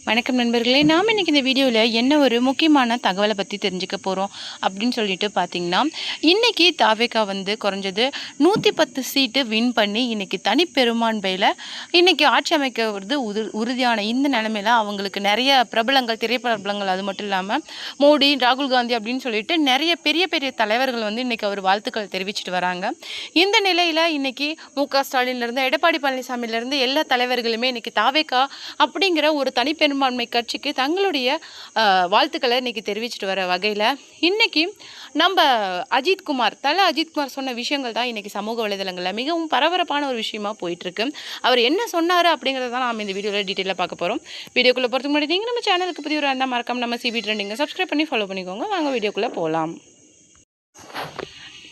வணக்கம் நண்பர்களே, நாம் இன்றைக்கி இந்த வீடியோவில் என்ன ஒரு முக்கியமான தகவலை பற்றி தெரிஞ்சுக்க போகிறோம் அப்படின்னு சொல்லிட்டு பார்த்தீங்கன்னா, இன்றைக்கி தாவேகா குறைஞ்சது 110 சீட்டு வின் பண்ணி இன்றைக்கி தனிப்பெரும்பான்மையில் இன்றைக்கி ஆட்சி அமைக்கிறது உறுதியான இந்த நிலைமையில் அவங்களுக்கு நிறைய பிரபலங்கள், திரைப்பிரபலங்கள், அது மட்டும் இல்லாமல் மோடி, ராகுல் காந்தி அப்படின்னு சொல்லிட்டு நிறைய பெரிய பெரிய தலைவர்கள் இன்றைக்கி அவர் வாழ்த்துக்கள் தெரிவிச்சிட்டு வராங்க. இந்த நிலையில் இன்றைக்கி மு.க. ஸ்டாலின்லேருந்து எடப்பாடி பழனிசாமியிலேருந்து எல்லா தலைவர்களுமே இன்றைக்கி தாவேகா அப்படிங்கிற ஒரு தனிப்பெரும்பான்மை கட்சிக்கு தங்களுடைய வாழ்த்துக்களை இன்றைக்கி தெரிவிச்சிட்டு வர வகையில் இன்றைக்கி நம்ம அஜித்குமார் சொன்ன விஷயங்கள் தான் இன்றைக்கி சமூக வலைதளங்களில் மிகவும் பரபரப்பான ஒரு விஷயமா போயிட்டுருக்கு. அவர் என்ன சொன்னார் அப்படிங்கிறத தான் நாம் இந்த வீடியோவில் டீட்டெயிலாக பார்க்க போகிறோம். வீடியோக்குள்ளே போகிறதுக்கு முன்னாடி நீங்கள் நம்ம சேனலுக்கு புதியவராக இருந்தால் மறக்காம நம்ம சிபி ட்ரெண்டிங்கை சப்ஸ்கிரைப் பண்ணி ஃபாலோ பண்ணிக்கோங்க. வாங்க வீடியோக்குள்ளே போகலாம்.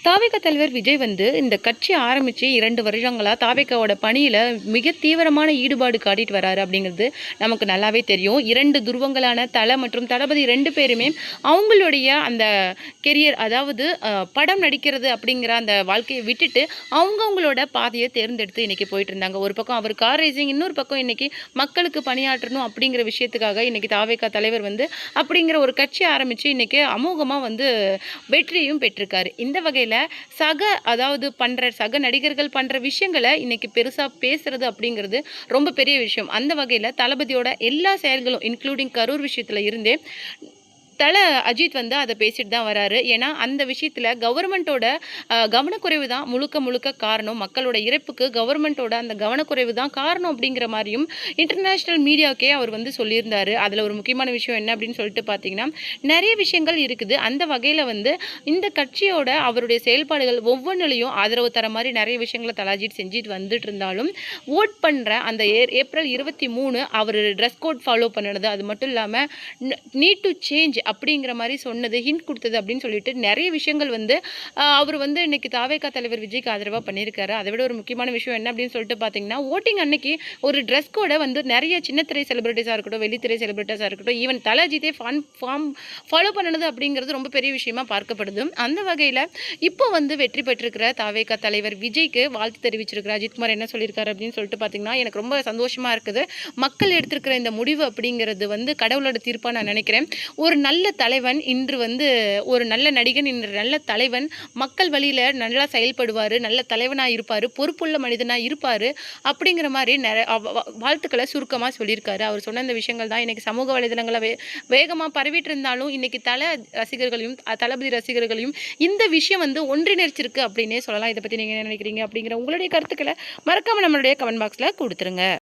தாவேகா தலைவர் விஜய் இந்த கட்சி ஆரம்பித்து 2 வருடங்களாக தாவேகாவோட பணியில் மிக தீவிரமான ஈடுபாடு காட்டிட்டு வராரு அப்படிங்கிறது நமக்கு நல்லாவே தெரியும். 2 துருவங்களான தலை மற்றும் தளபதி 2 பேருமே அவங்களுடைய அந்த கெரியர், அதாவது படம் நடிக்கிறது அப்படிங்கிற அந்த வாழ்க்கையை விட்டுட்டு அவங்கவுங்களோட பாதையை தேர்ந்தெடுத்து இன்றைக்கி போயிட்டு இருந்தாங்க. ஒரு பக்கம் அவர் கார் ரேசிங், இன்னொரு பக்கம் இன்றைக்கி மக்களுக்கு பணியாற்றணும் அப்படிங்கிற விஷயத்துக்காக இன்றைக்கி தாவேகா தலைவர் அப்படிங்கிற ஒரு கட்சி ஆரம்பித்து இன்றைக்கி அமோகமாக வெற்றியும் பெற்றிருக்காரு. இந்த வகையில் சக நடிகர்கள் பண்ற விஷயங்களை இன்னைக்கு பெருசா பேசுறது அப்படிங்கிறது ரொம்ப பெரிய விஷயம். அந்த வகையில் தளபதியோட எல்லா செயல்களும் இன்க்ளூடிங் கரூர் விஷயத்துல இருந்தே தலை அஜித் அதை பேசிட்டு தான் வராரு. ஏன்னா அந்த விஷயத்தில் கவர்மெண்ட்டோட கவனக்குறைவு தான் முழுக்க காரணம். மக்களோட இறப்புக்கு கவர்மெண்ட்டோட அந்த கவனக்குறைவு தான் காரணம் அப்படிங்கிற மாதிரியும் இன்டர்நேஷ்னல் மீடியாவுக்கே அவர் சொல்லியிருந்தார். அதில் ஒரு முக்கியமான விஷயம் என்ன அப்படின்னு சொல்லிட்டு பார்த்தீங்கன்னா, நிறைய விஷயங்கள் இருக்குது. அந்த வகையில் இந்த கட்சியோட அவருடைய செயல்பாடுகள் ஒவ்வொன்றிலையும் ஆதரவு தர மாதிரி நிறைய விஷயங்களை தலை அஜித் செஞ்சுட்டு வந்துட்டு இருந்தாலும், ஓட் பண்ணுற அந்த ஏப்ரல் 23 அவர் ட்ரெஸ் கோட் ஃபாலோ பண்ணினது, அது மட்டும் இல்லாமல் நீட் டு சேஞ்ச் அப்படிங்கிற மாதிரி சொன்னது, ஹிண்ட் கொடுத்தது அப்படின்னு சொல்லிட்டு நிறைய விஷயங்கள் அவர் இன்னைக்கு தாவேகா தலைவர் விஜய்க்கு ஆதரவாக பண்ணியிருக்காரு. அதை விட ஒரு முக்கியமான விஷயம் என்ன அப்படின்னு சொல்லிட்டு பார்த்தீங்கன்னா, ஓட்டிங் அன்னைக்கு ஒரு ட்ரெஸ் கோடை நிறைய சின்னத்திரை செலிபிரிட்டிஸாக இருக்கட்டும், வெளித்திரை செலிபிரிட்டிஸாக இருக்கட்டும், ஈவன் தலை அஜித்தே ஃபாலோ பண்ணினது அப்படிங்கிறது ரொம்ப பெரிய விஷயமா பார்க்கப்படுது. அந்த வகையில் இப்போ வெற்றி பெற்றிருக்கிற தாவேகா தலைவர் விஜய்க்கு வாழ்த்து தெரிவிச்சிருக்கிற அஜித்குமார் என்ன சொல்லியிருக்காரு அப்படின்னு சொல்லிட்டு பார்த்தீங்கன்னா, எனக்கு ரொம்ப சந்தோஷமாக இருக்குது. மக்கள் எடுத்திருக்கிற இந்த முடிவு அப்படிங்கிறது கடவுளோட தீர்ப்பாக நான் நினைக்கிறேன். ஒரு நல்ல தலைவன் இன்று ஒரு நல்ல நடிகன், இன்று நல்ல தலைவன், மக்கள் வழியில் நல்லா செயல்படுவார், நல்ல தலைவனாக இருப்பார், பொறுப்புள்ள மனிதனாக இருப்பார் அப்படிங்கிற மாதிரி வாழ்த்துக்களை சுருக்கமாக சொல்லியிருக்காரு. அவர் சொன்ன இந்த விஷயங்கள் தான் இன்றைக்கி சமூக வலைதளங்களை வேகமாக பரவிட்டு இருந்தாலும் இன்றைக்கி தளபதி ரசிகர்களையும் இந்த விஷயம் ஒன்றிணைச்சிருக்கு அப்படின்னே சொல்லலாம். இதை பற்றி நீங்கள் என்ன நினைக்கிறீங்க அப்படிங்கிற உங்களுடைய கருத்துக்களை மறக்காமல் நம்மளுடைய கமெண்ட் பாக்ஸில் கொடுத்துருங்க.